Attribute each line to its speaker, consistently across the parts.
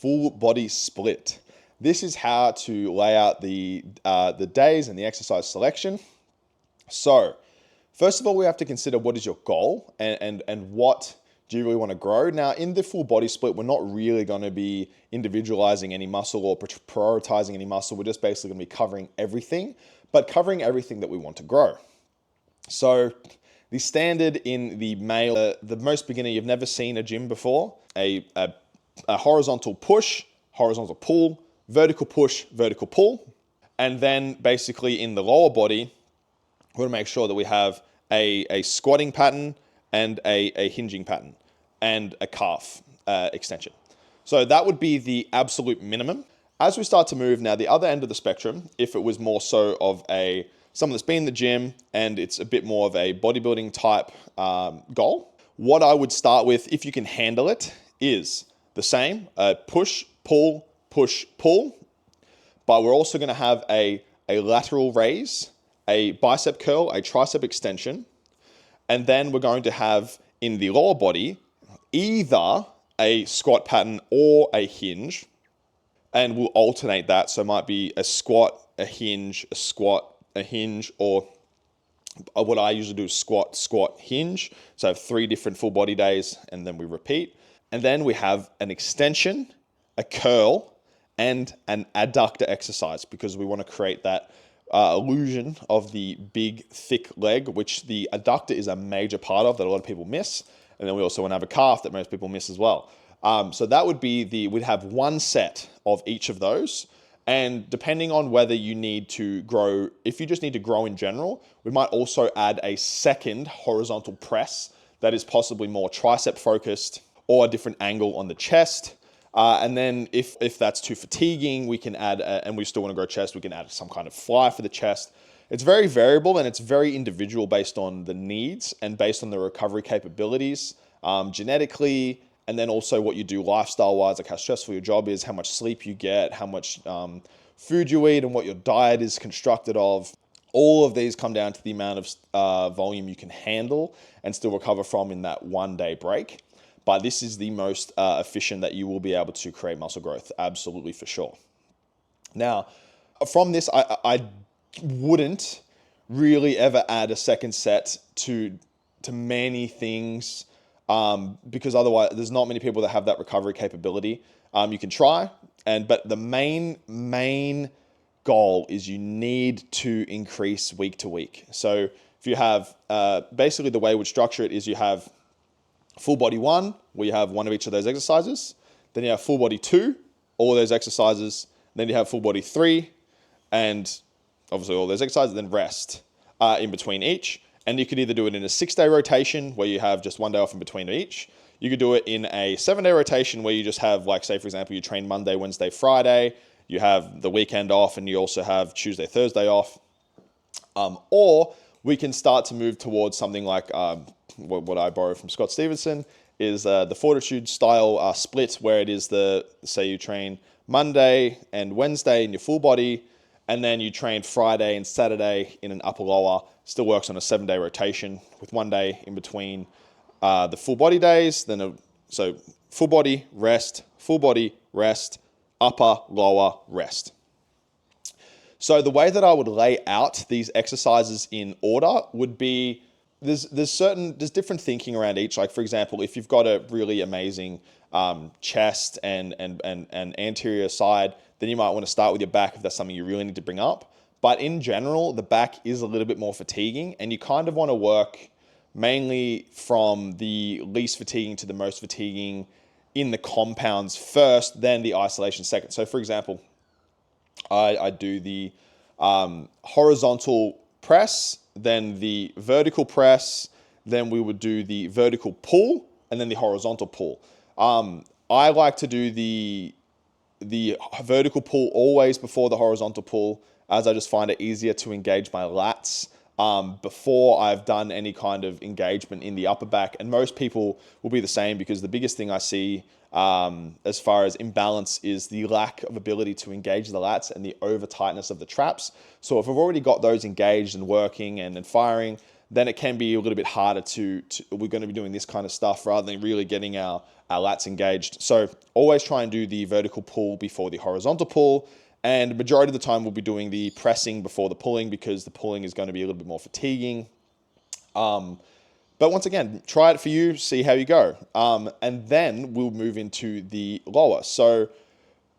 Speaker 1: full body split. This is how to lay out the days and the exercise selection. So, first of all, we have to consider what is your goal and what do you really want to grow. Now, in the full body split, we're not really going to be individualizing any muscle or prioritizing any muscle. We're just basically going to be covering everything, but covering everything that we want to grow. So, the standard in the male, the most beginner, you've never seen a gym before, a horizontal push, horizontal pull, vertical push, vertical pull. And then basically in the lower body, we're going to make sure that we have a squatting pattern and a hinging pattern and a calf extension. So that would be the absolute minimum. As we start to move now, the other end of the spectrum, if it was more so of someone that's been in the gym and it's a bit more of a bodybuilding type goal, what I would start with, if you can handle it, is the same, push, pull, but we're also going to have a lateral raise, a bicep curl, a tricep extension, and then we're going to have in the lower body either a squat pattern or a hinge, and we'll alternate that. So it might be a squat, a hinge, a squat, a hinge, or what I usually do is squat, squat, hinge. So I have 3 different full body days, and then we repeat. And then we have an extension, a curl, and an adductor exercise, because we want to create that illusion of the big, thick leg, which the adductor is a major part of that a lot of people miss. And then we also want to have a calf that most people miss as well. So that would be we'd have 1 set of each of those. And depending on whether you need to grow, if you just need to grow in general, we might also add a second horizontal press that is possibly more tricep focused or a different angle on the chest. And then if that's too fatiguing, we can add, and we still want to grow chest, we can add some kind of fly for the chest. It's very variable and it's very individual based on the needs and based on the recovery capabilities, genetically, and then also what you do lifestyle-wise, like how stressful your job is, how much sleep you get, how much food you eat, and what your diet is constructed of. All of these come down to the amount of volume you can handle and still recover from in that 1-day break. But this is the most efficient that you will be able to create muscle growth, absolutely for sure. Now, from this, I wouldn't really ever add a second set to many things, because otherwise there's not many people that have that recovery capability. You can try, but the main goal is you need to increase week to week. So if you have, basically the way we would structure it is you have full body 1, where you have 1 of each of those exercises. Then you have full body 2, all of those exercises. Then you have full body 3, and obviously all those exercises, then rest in between each. And you could either do it in a 6-day rotation where you have just 1 day off in between each. You could do it in a 7-day rotation where you just have, like, say, for example, you train Monday, Wednesday, Friday. You have the weekend off and you also have Tuesday, Thursday off. Or we can start to move towards something like what I borrow from Scott Stevenson is the Fortitude style split, where it is say you train Monday and Wednesday in your full body, and then you train Friday and Saturday in an upper lower. Still works on a 7-day rotation with 1 day in between the full body days. So full body, rest, upper, lower, rest. So the way that I would lay out these exercises in order would be, there's different thinking around each. Like, for example, if you've got a really amazing chest and anterior side, then you might want to start with your back if that's something you really need to bring up. But in general, the back is a little bit more fatiguing, and you kind of want to work mainly from the least fatiguing to the most fatiguing in the compounds first, then the isolation second. So for example, I do the horizontal press, then the vertical press, then we would do the vertical pull, and then the horizontal pull. I like to do the vertical pull always before the horizontal pull, as I just find it easier to engage my lats before I've done any kind of engagement in the upper back. And most people will be the same, because the biggest thing I see as far as imbalance is the lack of ability to engage the lats and the over tightness of the traps. So if I've already got those engaged and working and firing, then it can be a little bit harder we're going to be doing this kind of stuff rather than really getting our lats engaged. So always try and do the vertical pull before the horizontal pull. And majority of the time we'll be doing the pressing before the pulling because the pulling is going to be a little bit more fatiguing. But once again, try it for you, see how you go. And then we'll move into the lower. So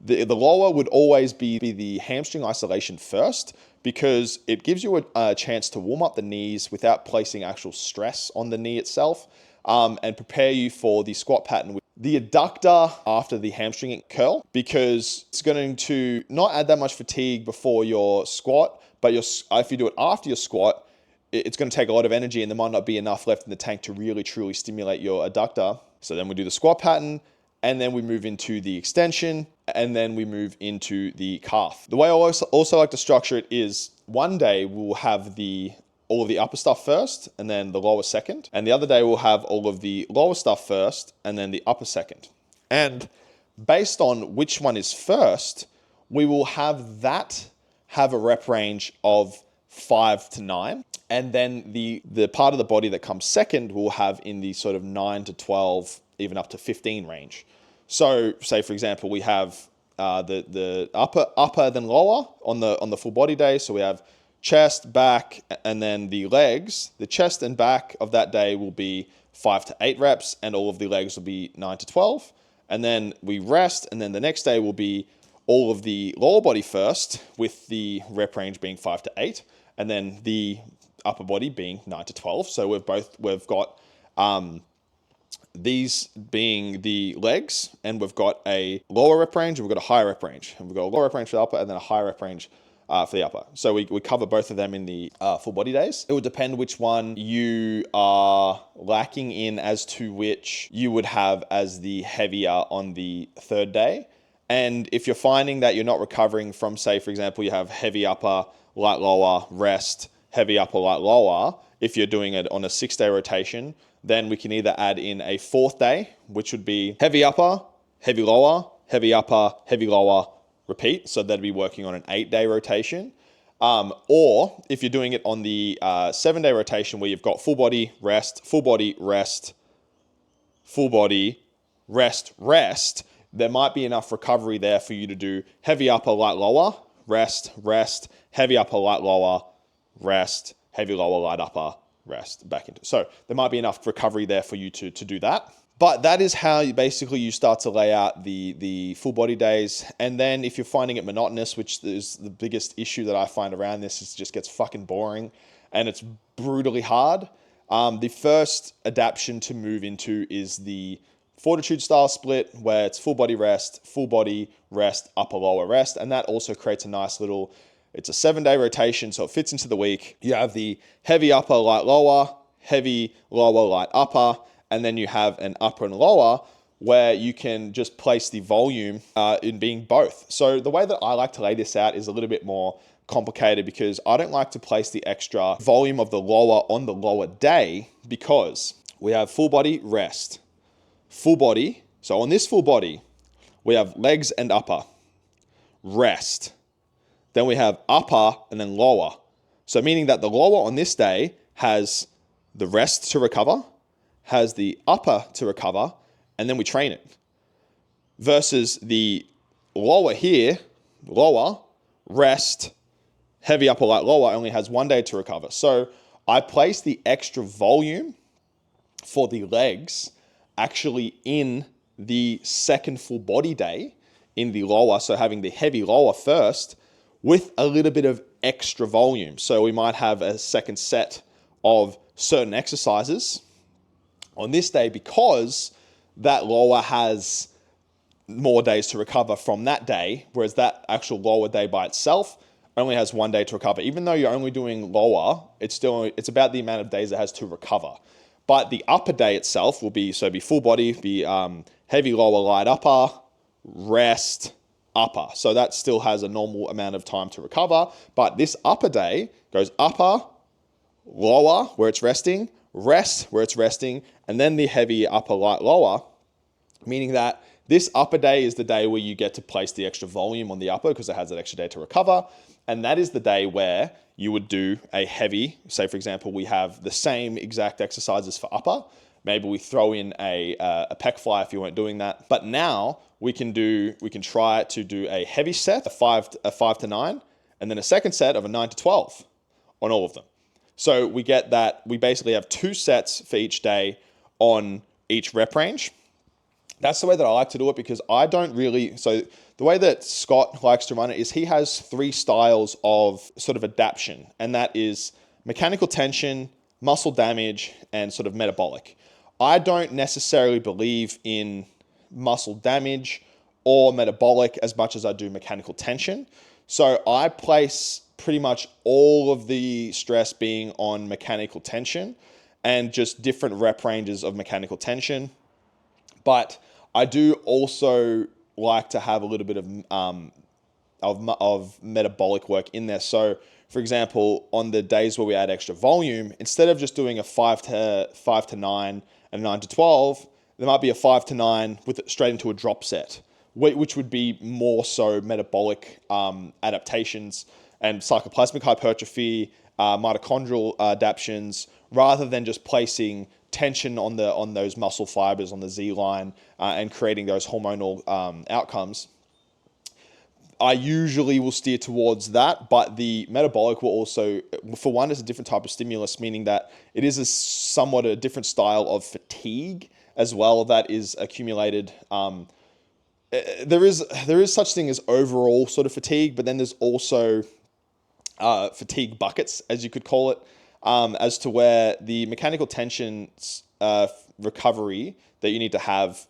Speaker 1: the lower would always be the hamstring isolation first because it gives you a chance to warm up the knees without placing actual stress on the knee itself, and prepare you for the squat pattern with the adductor after the hamstring curl, because it's going to not add that much fatigue before your squat, but if you do it after your squat, it's going to take a lot of energy and there might not be enough left in the tank to really truly stimulate your adductor. So then we do the squat pattern, and then we move into the extension, and then we move into the calf. The way I also like to structure it is one day we'll have all of the upper stuff first and then the lower second. And the other day we'll have all of the lower stuff first and then the upper second. And based on which one is first, we will have a rep range of 5 to 9. And then the part of the body that comes second will have in the sort of 9 to 12, even up to 15 range. So say, for example, we have the upper than lower on the full body day. So we have chest, back, and then the legs. The chest and back of that day will be 5 to 8 reps, and all of the legs will be 9 to 12. And then we rest, and then the next day will be all of the lower body first, with the rep range being 5 to 8, and then the upper body being 9 to 12. So we've got these being the legs, and we've got a lower rep range, and we've got a higher rep range. And we've got a lower rep range for the upper, and then a higher rep range for the upper. So we cover both of them in the full body days. It would depend which one you are lacking in as to which you would have as the heavier on the third day. And if you're finding that you're not recovering from, say, for example, you have heavy upper, light lower, rest, heavy upper, light lower, if you're doing it on a 6-day rotation, then we can either add in a 4th day, which would be heavy upper, heavy lower, heavy upper, heavy lower, repeat. So that'd be working on an 8-day rotation. Or if you're doing it on the 7-day rotation where you've got full body, rest, full body, rest, full body, rest, rest, there might be enough recovery there for you to do heavy upper, light lower, rest, rest, heavy upper, light lower, rest, heavy lower, light upper, rest, back into. So there might be enough recovery there for you to do that. But that is how you start to lay out the full body days. And then if you're finding it monotonous, which is the biggest issue that I find around this, is it just gets fucking boring and it's brutally hard. The first adaptation to move into is the fortitude style split, where it's full body, rest, upper, lower, rest. And that also creates a nice little, it's a 7-day rotation, so it fits into the week. You have the heavy upper, light lower, heavy lower, light upper, and then you have an upper and lower where you can just place the volume in being both. So the way that I like to lay this out is a little bit more complicated, because I don't like to place the extra volume of the lower on the lower day, because we have full body, rest, full body. So on this full body, we have legs and upper, rest. Then we have upper and then lower. So meaning that the lower on this day has the rest to recover, has the upper to recover, and then we train it. Versus the lower here, lower, rest, heavy upper, light lower, only has 1 day to recover. So I place the extra volume for the legs actually in the second full body day in the lower. So having the heavy lower first with a little bit of extra volume. So we might have a second set of certain exercises on this day, because that lower has more days to recover from that day, whereas that actual lower day by itself only has 1 day to recover. Even though you're only doing lower, it's about the amount of days it has to recover. But the upper day itself will be full body, be heavy lower, light upper, rest, upper. So that still has a normal amount of time to recover. But this upper day goes upper, lower, where it's resting, rest, where it's resting, and then the heavy upper, light lower, meaning that This upper day is the day where you get to place the extra volume on the upper because it has that extra day to recover. And that is the day where you would do a heavy, say for example, we have the same exact exercises for upper. Maybe we throw in a pec fly if you weren't doing that. But now we can try to do a heavy set, a 5 to 9, and then a second set of a 9 to 12 on all of them. So we get that we basically have 2 sets for each day on each rep range. That's the way that I like to do it because I don't really, so the way that Scott likes to run it is he has 3 styles of sort of adaptation, and that is mechanical tension, muscle damage, and sort of metabolic. I don't necessarily believe in muscle damage or metabolic as much as I do mechanical tension. So I place pretty much all of the stress being on mechanical tension and just different rep ranges of mechanical tension. But I do also like to have a little bit of metabolic work in there. So, for example, on the days where we add extra volume, instead of just doing a 5 to 9 and 9 to 12, there might be a 5 to 9 with it straight into a drop set, which would be more so metabolic adaptations and sarcoplasmic hypertrophy, mitochondrial adaptations, rather than just placing tension on those muscle fibers on the Z line and creating those hormonal outcomes. I usually will steer towards that, but the metabolic will also, for one, is a different type of stimulus, meaning that it is somewhat a different style of fatigue as well that is accumulated. There is such thing as overall sort of fatigue, but then there's also fatigue buckets, as you could call it, as to where the mechanical tension recovery that you need to have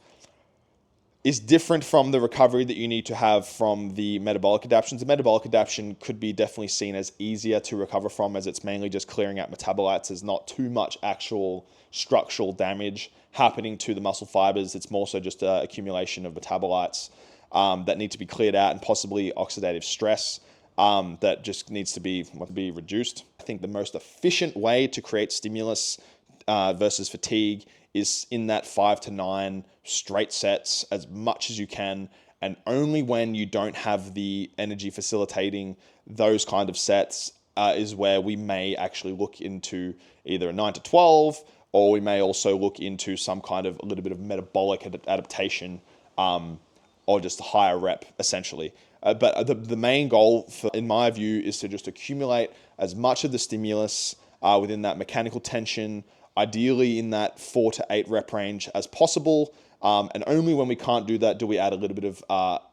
Speaker 1: is different from the recovery that you need to have from the metabolic adaptations. The metabolic adaptation could be definitely seen as easier to recover from, as it's mainly just clearing out metabolites. There's not too much actual structural damage happening to the muscle fibers. It's more so just an accumulation of metabolites that need to be cleared out, and possibly oxidative stress that just needs to be reduced. I think the most efficient way to create stimulus versus fatigue is in that 5 to 9 straight sets as much as you can, and only when you don't have the energy facilitating those kind of sets is where we may actually look into either a 9 to 12, or we may also look into some kind of a little bit of metabolic adaptation or just a higher rep, essentially. But the main goal, in my view, is to just accumulate as much of the stimulus within that mechanical tension, ideally in that 4 to 8 rep range as possible. And only when we can't do that do we add a little bit of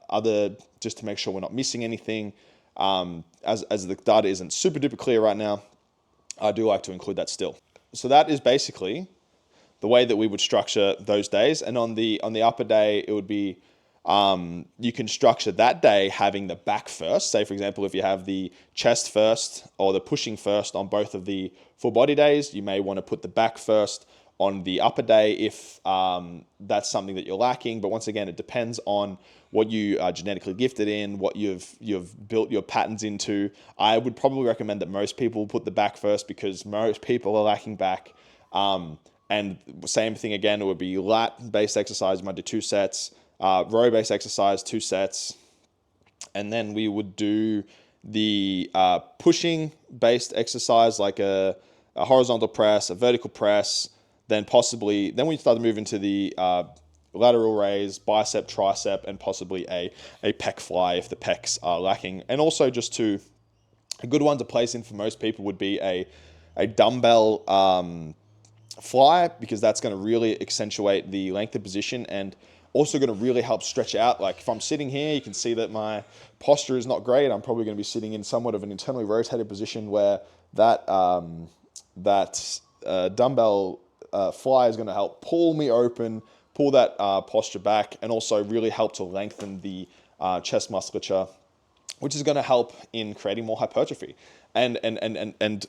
Speaker 1: other, just to make sure we're not missing anything. As the data isn't super duper clear right now, I do like to include that still. So that is basically the way that we would structure those days. And on the upper day, it would be, you can structure that day having the back first. Say, for example, if you have the chest first or the pushing first on both of the full body days, you may want to put the back first on the upper day if that's something that you're lacking. But once again, it depends on what you are genetically gifted in, what you've built your patterns into. I would probably recommend that most people put the back first because most people are lacking back. And same thing again, it would be lat-based exercise, you might do 2 sets, row-based exercise, 2 sets. And then we would do the pushing-based exercise like a horizontal press, a vertical press, then we start to move into the lateral raise, bicep, tricep, and possibly a pec fly if the pecs are lacking. And also a good one to place in for most people would be a dumbbell fly, because that's going to really accentuate the length of position and also going to really help stretch out. Like if I'm sitting here, you can see that my posture is not great. I'm probably going to be sitting in somewhat of an internally rotated position where that dumbbell fly is going to help pull me open, pull that posture back, and also really help to lengthen the chest musculature, which is going to help in creating more hypertrophy and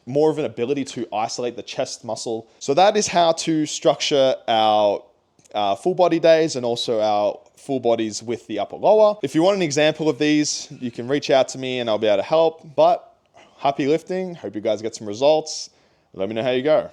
Speaker 1: more of an ability to isolate the chest muscle. So that is how to structure our full body days and also our full bodies with the upper lower. If you want an example of these, you can reach out to me and I'll be able to help. But happy lifting. Hope you guys get some results. Let me know how you go.